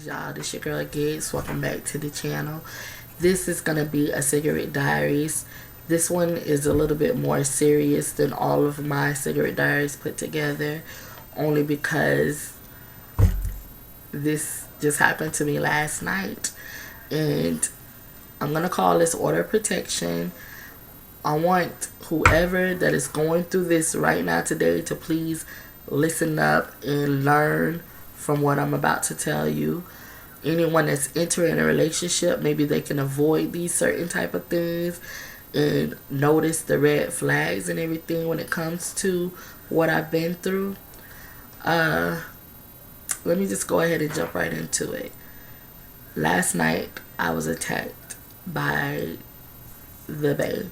Greetings, y'all. This your girl Gigs. Welcome back to the channel. This is gonna be a cigarette diaries. This one is a little bit more serious than all of my cigarette diaries put together, only because this just happened to me last night, and I'm gonna call this order protection. I want whoever that is going through this right now today to please listen up and learn from what I'm about to tell you. Anyone that's entering a relationship, maybe they can avoid these certain type of things and notice the red flags and everything when it comes to what I've been through. Let me just go ahead and jump right into it. Last night I was attacked by the bae.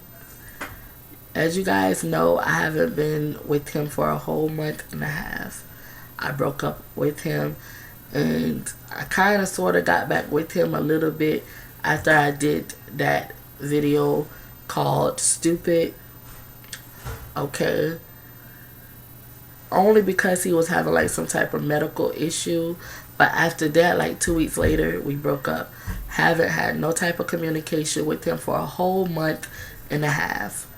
As you guys know, I haven't been with him for a whole month and a half. I broke up with him, and I kind of sort of got back with him a little bit after I did that video called Stupid. Okay. Only because he was having like some type of medical issue. But after that, like 2 weeks later, we broke up. Haven't had no type of communication with him for a whole month and a half.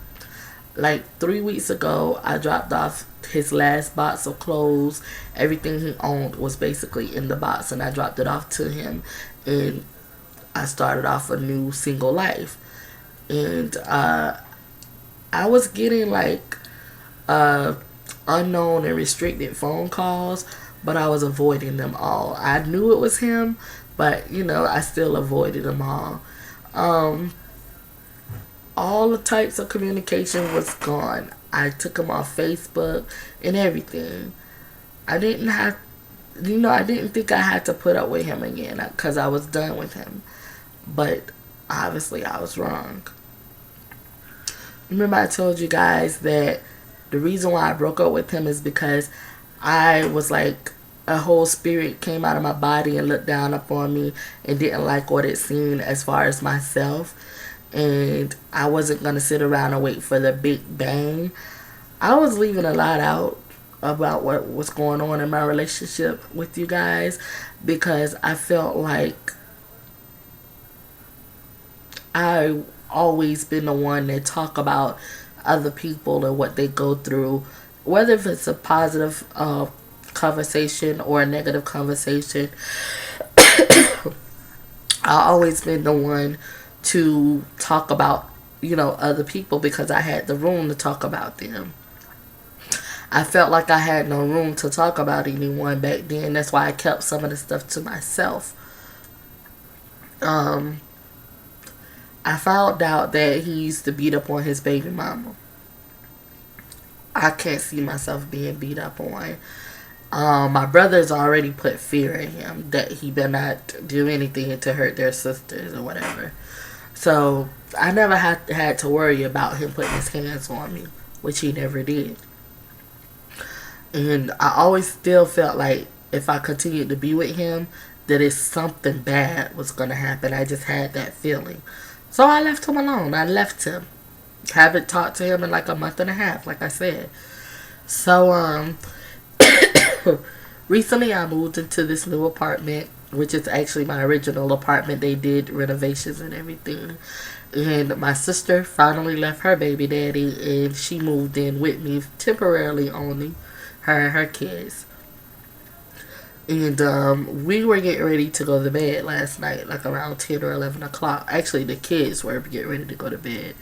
Like 3 weeks ago, I dropped off his last box of clothes. Everything he owned was basically in the box, and I dropped it off to him, and I started off a new single life. And I was getting like unknown and restricted phone calls, but I was avoiding them all. I knew it was him, but you know, I still avoided them all. All the types of communication was gone. I took him off Facebook and everything. I didn't think I had to put up with him again because I was done with him. But obviously I was wrong. Remember I told you guys that the reason why I broke up with him is because I was like, a whole spirit came out of my body and looked down upon me and didn't like what it seemed as far as myself. And I wasn't going to sit around and wait for the big bang. I was leaving a lot out about what was going on in my relationship with you guys because I felt like I always been the one that talk about other people and what they go through, whether if it's a positive conversation or a negative conversation. I always been the one to talk about, you know, other people because I had the room to talk about them. I felt like I had no room to talk about anyone back then. That's why I kept some of the stuff to myself. I found out that he used to beat up on his baby mama. I can't see myself being beat up on. My brothers already put fear in him that he better not do anything to hurt their sisters or whatever. So I never had to worry about him putting his hands on me, which he never did. And I always still felt like if I continued to be with him, that if something bad was going to happen. I just had that feeling. So I left him alone. I left him. Haven't talked to him in like a month and a half, like I said. So, recently I moved into this new apartment, which is actually my original apartment. They did renovations and everything. And my sister finally left her baby daddy, and she moved in with me temporarily only, her and her kids. And we were getting ready to go to bed last night, like around 10 or 11 o'clock. Actually, the kids were getting ready to go to bed.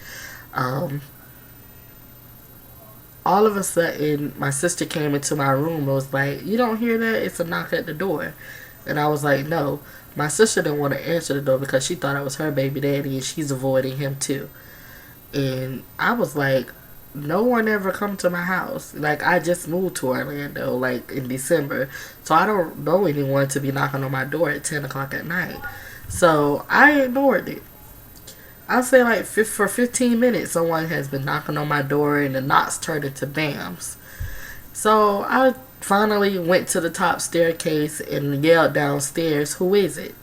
All of a sudden, my sister came into my room and was like, "You don't hear that? It's a knock at the door." And I was like, "No." My sister didn't want to answer the door because she thought it was her baby daddy and she's avoiding him too. And I was like, no one ever come to my house. Like, I just moved to Orlando, like, in December. So I don't know anyone to be knocking on my door at 10 o'clock at night. So I ignored it. I'll say like for 15 minutes someone has been knocking on my door and the knocks turned into bams. So I finally went to the top staircase and yelled downstairs, "Who is it?"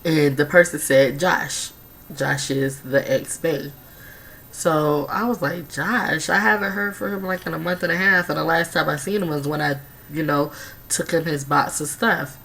And the person said, "Josh." Josh is the ex-bae. So I was like, "Josh? I haven't heard from him like in a month and a half, and the last time I seen him was when I, took him his box of stuff."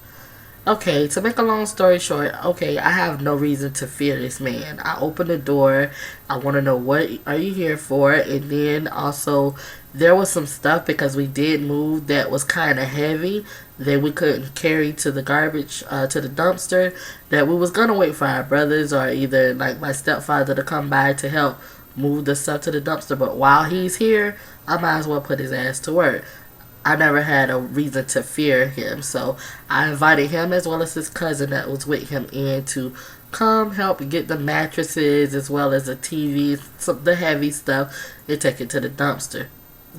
Okay, to make a long story short, okay, I have no reason to fear this man. I open the door. I want to know what are you here for, and then also there was some stuff because we did move that was kind of heavy that we couldn't carry to the garbage to the dumpster. That we was gonna wait for our brothers or either like my stepfather to come by to help move the stuff to the dumpster. But while he's here, I might as well put his ass to work. I never had a reason to fear him. So I invited him as well as his cousin that was with him in to come help get the mattresses as well as the TV, some the heavy stuff, and take it to the dumpster.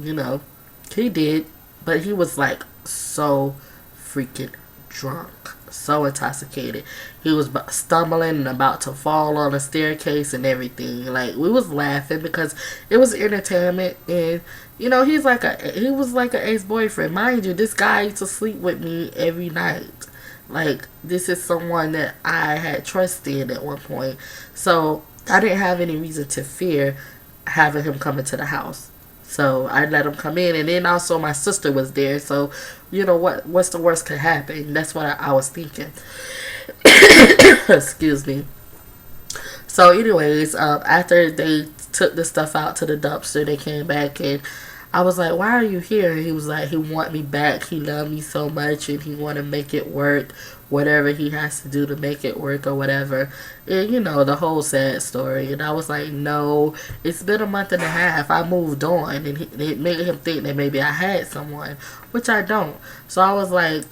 You know, he did, but he was like so freaking drunk, so intoxicated. He was stumbling and about to fall on the staircase and everything. Like we was laughing because it was entertainment, and you know he was like an ex boyfriend, mind you. This guy used to sleep with me every night. Like this is someone that I had trust in at one point, so I didn't have any reason to fear having him come into the house. So I let him come in, and then also my sister was there. So, you know what's the worst could happen? That's what I was thinking. Excuse me. So, anyways, after they took the stuff out to the dumpster, they came back and I was like, "Why are you here?" And he was like, "He want me back. He loved me so much, and he want to make it work, whatever he has to do to make it work or whatever." And you know the whole sad story. And I was like, "No, it's been a month and a half. I moved on," and it made him think that maybe I had someone, which I don't. So I was like,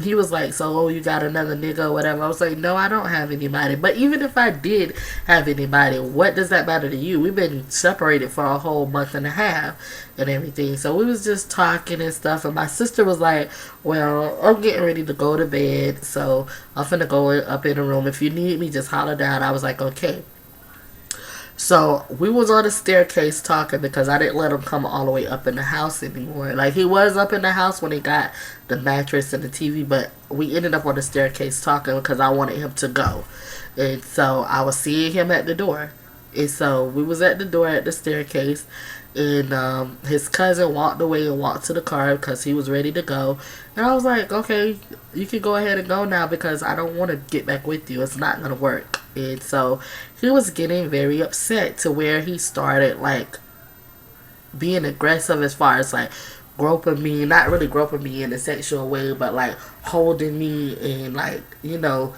he was like, "So you got another nigga or whatever?" I was like, "No, I don't have anybody." But even if I did have anybody, what does that matter to you? We've been separated for a whole month and a half and everything. So we was just talking and stuff, and my sister was like, "Well, I'm getting ready to go to bed, so I'm finna go up in the room. If you need me, just holler down." I was like, "Okay." So we was on the staircase talking because I didn't let him come all the way up in the house anymore. Like he was up in the house when he got the mattress and the TV, but we ended up on the staircase talking because I wanted him to go. And so I was seeing him at the door. And so we was at the door at the staircase, and his cousin walked away and walked to the car because he was ready to go. And I was like, "Okay, you can go ahead and go now because I don't want to get back with you. It's not going to work." And so he was getting very upset to where he started like being aggressive as far as like groping me, not really groping me in a sexual way, but like holding me, and like, you know,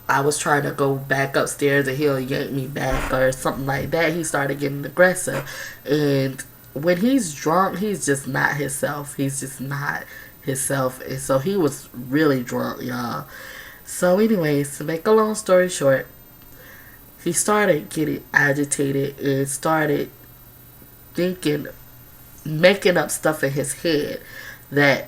I was trying to go back upstairs and he'll yank me back or something like that. He started getting aggressive. And when he's drunk, he's just not himself. He's just not himself. And so he was really drunk, y'all. So anyways, to make a long story short, he started getting agitated and started thinking, making up stuff in his head that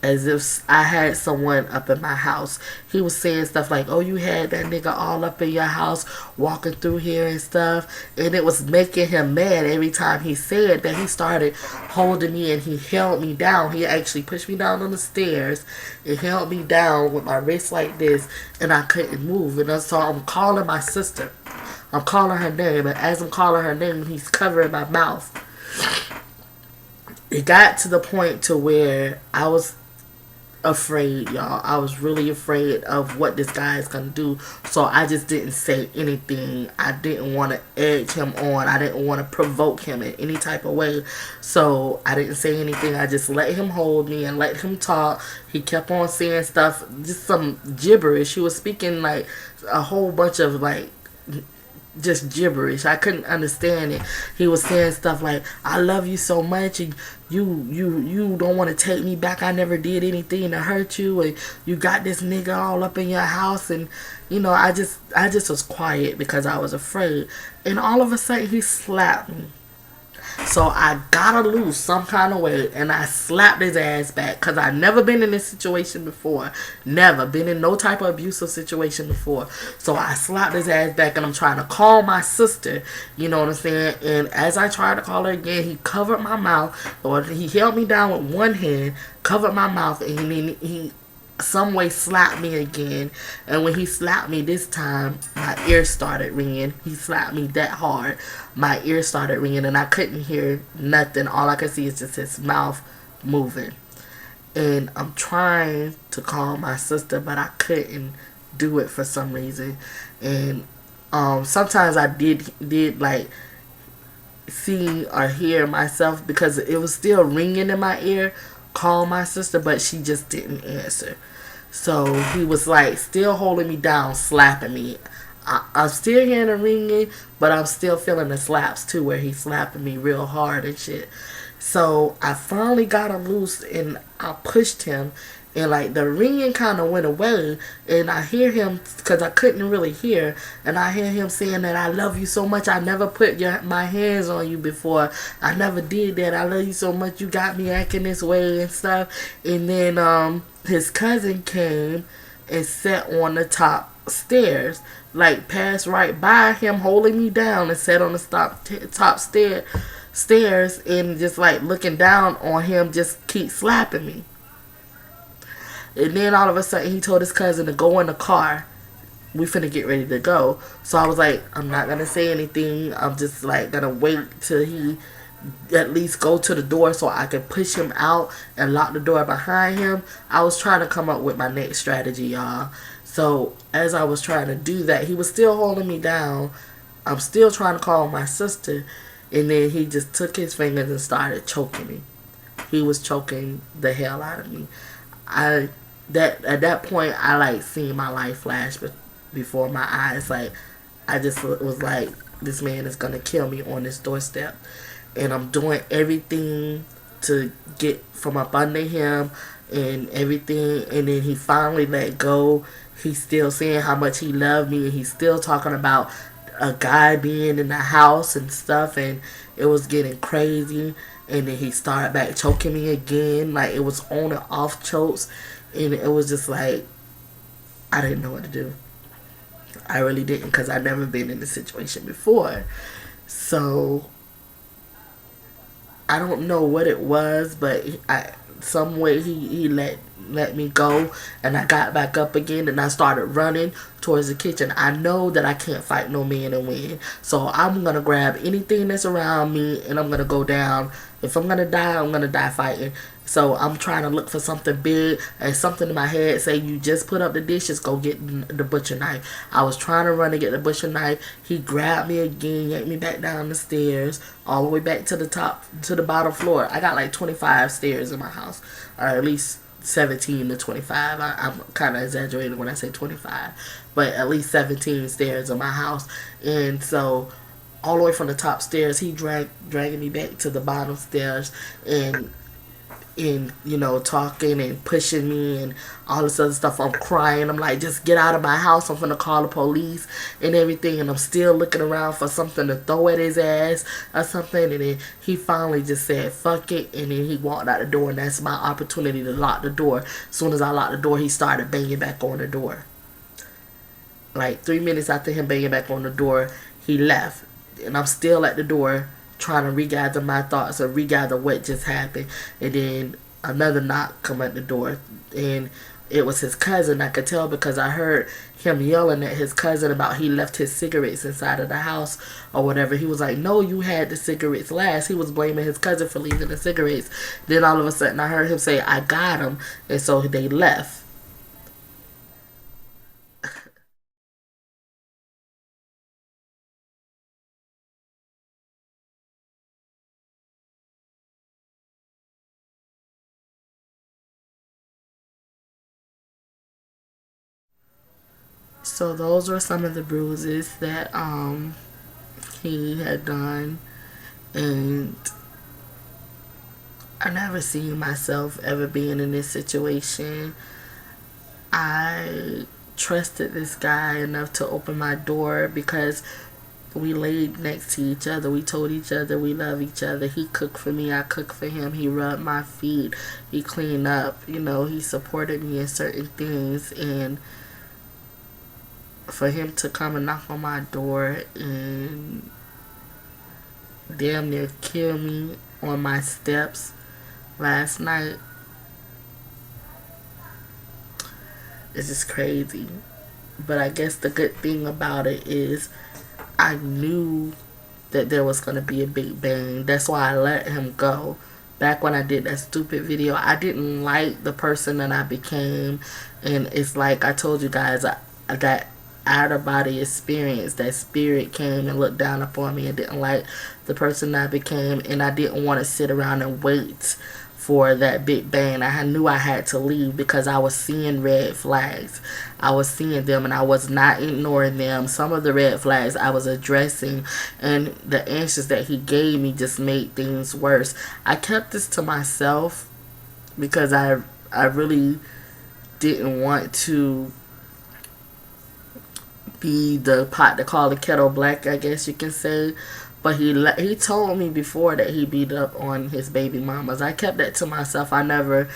as if I had someone up in my house. He was saying stuff like, "Oh, you had that nigga all up in your house walking through here and stuff." And it was making him mad every time he said that. He started holding me and he held me down. He actually pushed me down on the stairs and held me down with my wrist like this, and I couldn't move. And so I'm calling my sister. I'm calling her name, and as I'm calling her name, he's covering my mouth. It got to the point to where I was afraid, y'all. I was really afraid of what this guy is gonna do. So I just didn't say anything. I didn't want to edge him on. I didn't want to provoke him in any type of way. So I didn't say anything. I just let him hold me and let him talk. He kept on saying stuff, just some gibberish. He was speaking like a whole bunch of like just gibberish. I couldn't understand it. He was saying stuff like, "I love you so much, and you don't want to take me back. I never did anything to hurt you, and you got this nigga all up in your house." And you know, I just was quiet because I was afraid. And all of a sudden he slapped me. So I gotta lose some kind of way, and I slapped his ass back because I never been in this situation before. Never been in no type of abusive situation before. So I slapped his ass back, and I'm trying to call my sister, you know what I'm saying? And as I tried to call her again, he covered my mouth, or he held me down with one hand, covered my mouth, and he some way slapped me again. And when he slapped me this time, my ear started ringing. He slapped me that hard, my ear started ringing, and I couldn't hear nothing. All I could see is just his mouth moving. and I'm trying to call my sister, but I couldn't do it for some reason. And sometimes I did like see or hear myself because it was still ringing in my ear. Call my sister, but she just didn't answer. So he was like still holding me down, slapping me. I'm still hearing the ringing, but I'm still feeling the slaps too, where he's slapping me real hard and shit. So I finally got him loose and I pushed him, and like the ringing kind of went away, and I hear him because I couldn't really hear, and I hear him saying that I love you so much. I never put my hands on you before. I never did that. I love you so much. You got me acting this way and stuff. And then his cousin came and sat on the top stairs, like passed right by him, holding me down, and sat on the top stairs, and just like looking down on him, just keep slapping me. And then all of a sudden, he told his cousin to go in the car. We finna get ready to go. So I was like, I'm not gonna say anything. I'm just like gonna wait till he at least go to the door so I could push him out and lock the door behind him. I was trying to come up with my next strategy, y'all. So as I was trying to do that, he was still holding me down. I'm still trying to call my sister, and then he just took his fingers and started choking me. He was choking the hell out of me. At that point, I like seen my life flash before my eyes. Like I just was like, this man is gonna kill me on this doorstep, and I'm doing everything to get from up under him and everything. And then he finally let go. He's still saying how much he loved me, and he's still talking about a guy being in the house and stuff, and it was getting crazy. And then he started back choking me again, like it was on and off chokes, and it was just like I didn't know what to do. I really didn't, because I'd never been in this situation before. So I don't know what it was, but some way he let me go, and I got back up again, and I started running towards the kitchen. I know that I can't fight no man and win, so I'm gonna grab anything that's around me, and I'm gonna go down. If I'm gonna die fighting. So I'm trying to look for something big, and something in my head say, you just put up the dishes, go get the butcher knife. I was trying to run to get the butcher knife. He grabbed me again, yanked me back down the stairs, all the way back to the bottom floor. I got like 25 stairs in my house, or at least 17 to 25. I'm kind of exaggerating when I say 25, but at least 17 stairs in my house. And so all the way from the top stairs, he dragging me back to the bottom stairs, and talking and pushing me and all this other stuff. I'm crying. I'm like, just get out of my house. I'm gonna call the police and everything. And I'm still looking around for something to throw at his ass or something. And then he finally just said, fuck it. And then he walked out the door, and that's my opportunity to lock the door. As soon as I locked the door, he started banging back on the door. Like 3 minutes after him banging back on the door, he left. And I'm still at the door, trying to regather my thoughts or regather what just happened. And then another knock come at the door, and it was his cousin. I could tell because I heard him yelling at his cousin about he left his cigarettes inside of the house or whatever. He was like, no, you had the cigarettes last. He was blaming his cousin for leaving the cigarettes. Then all of a sudden I heard him say, I got him. And so they left. So those were some of the bruises that he had done, and I never seen myself ever being in this situation. I trusted this guy enough to open my door because we laid next to each other. We told each other we love each other. He cooked for me, I cooked for him. He rubbed my feet, he cleaned up, he supported me in certain things. And for him to come and knock on my door and damn near kill me on my steps last night, it's just crazy. But I guess the good thing about it is I knew that there was going to be a big bang. That's why I let him go. back when I did that stupid video, I didn't like the person that I became. And it's like I told you guys, that out of body experience, that spirit came and looked down upon me and didn't like the person I became. And I didn't want to sit around and wait for that big bang. I knew I had to leave because I was seeing red flags. I was seeing them and I was not ignoring them. Some of the red flags I was addressing, and the answers that he gave me just made things worse. I kept this to myself because I really didn't want to be the pot to call the kettle black, I guess you can say. But he told me before that he beat up on his baby mamas. I kept that to myself. I never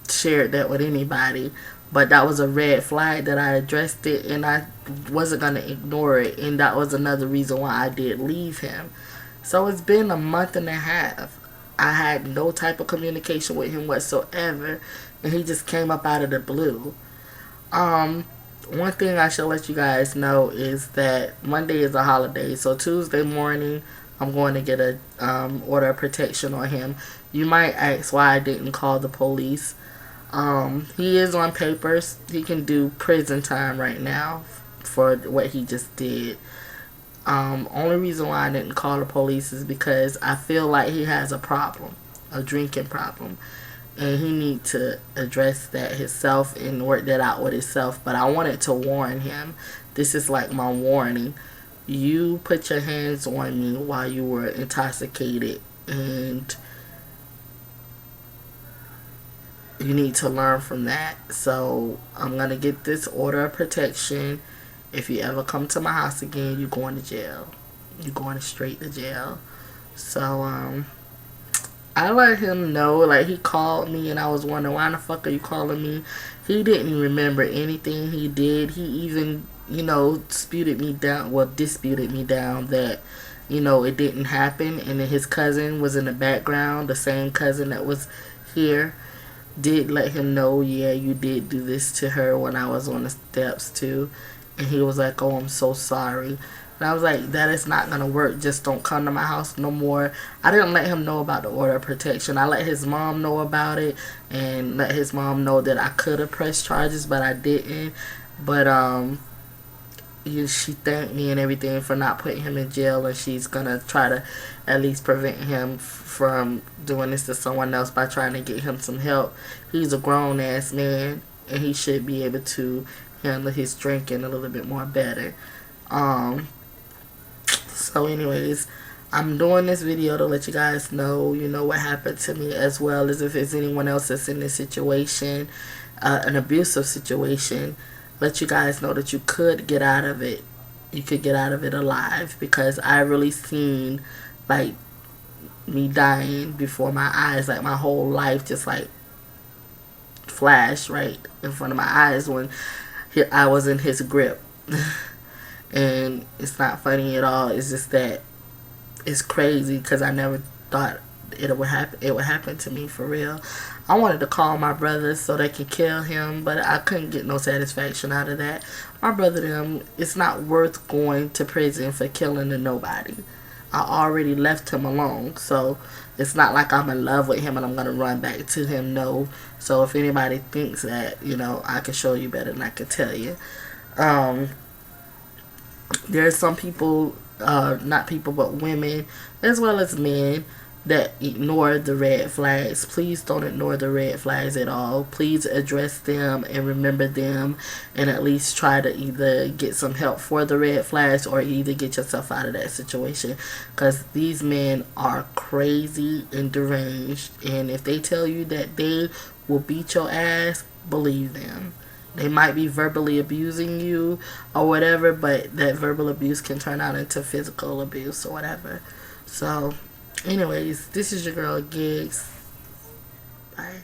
shared that with anybody. But that was a red flag that I addressed it, and I wasn't going to ignore it. And that was another reason why I did leave him. So it's been a month and a half. I had no type of communication with him whatsoever. And he just came up out of the blue. One thing I should let you guys know is that Monday is a holiday, so Tuesday morning I'm going to get a order of protection on him. You might ask why I didn't call the police. He is on papers. He can do prison time right now for what he just did. Only reason why I didn't call the police is because I feel like he has a problem, a drinking problem. And he need to address that himself and work that out with himself. But I wanted to warn him. This is like my warning. You put your hands on me while you were intoxicated, and you need to learn from that. So I'm going to get this order of protection. If you ever come to my house again, you're going to jail. You're going straight to jail. So, I let him know, like, he called me and I was wondering, why the fuck are you calling me? He didn't remember anything he did. He even, disputed me down that, it didn't happen. And then his cousin was in the background, the same cousin that was here, did let him know, yeah, you did do this to her when I was on the steps too. And he was like, oh, I'm so sorry. And I was like, that is not going to work. Just don't come to my house no more. I didn't let him know about the order of protection. I let his mom know about it and let his mom know that I could have pressed charges, but I didn't. But she thanked me and everything for not putting him in jail, and she's going to try to at least prevent him from doing this to someone else by trying to get him some help. He's a grown-ass man, and he should be able to handle his drinking a little bit more better. So anyways, I'm doing this video to let you guys know, what happened to me, as well as if there's anyone else that's in this situation, an abusive situation, let you guys know that you could get out of it. You could get out of it alive, because I really seen, like, me dying before my eyes, like my whole life just like flashed right in front of my eyes when I was in his grip. And it's not funny at all. It's just that it's crazy because I never thought it would happen to me for real. I wanted to call my brothers so they could kill him, but I couldn't get no satisfaction out of that. My brother them, it's not worth going to prison for killing a nobody. I already left him alone, so it's not like I'm in love with him and I'm gonna run back to him. No. So if anybody thinks that, I can show you better than I can tell you. There's some people, not people, but women, as well as men, that ignore the red flags. Please don't ignore the red flags at all. Please address them and remember them, and at least try to either get some help for the red flags or either get yourself out of that situation, because these men are crazy and deranged, and if they tell you that they will beat your ass, believe them. They might be verbally abusing you or whatever, but that verbal abuse can turn out into physical abuse or whatever. So, anyways, this is your girl Gigs. Bye.